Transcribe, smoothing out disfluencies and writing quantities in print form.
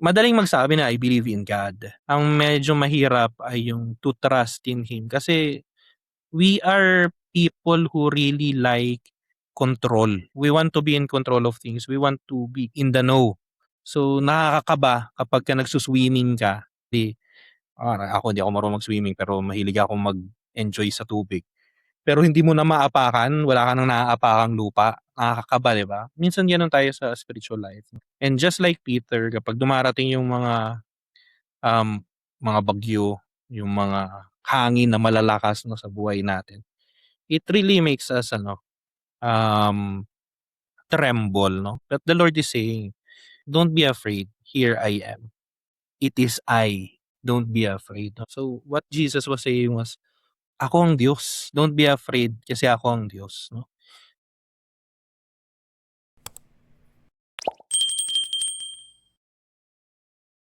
Madaling magsabi na, "I believe in God." Ang medyo mahirap ay yung to trust in Him kasi we are people who really like control. We want to be in control of things. We want to be in the know. So, nakakakaba kapagka nagsu-swimming ka, 'di ako hindi ako marunong mag-swimming pero mahilig akong mag-enjoy sa tubig. Pero hindi mo na maapakan, wala ka ng naaapakang lupa, nakakakaba, 'di ba? Minsan gano'n tayo sa spiritual life. And just like Peter, kapag dumarating yung mga bagyo, yung mga hangin na malalakas 'no, sa buhay natin, it really makes us um, tremble 'no. But the Lord is saying, "Don't be afraid, here I am. It is I, don't be afraid." No? So what Jesus was saying was, "Ako ang Diyos, don't be afraid kasi ako ang Diyos." No?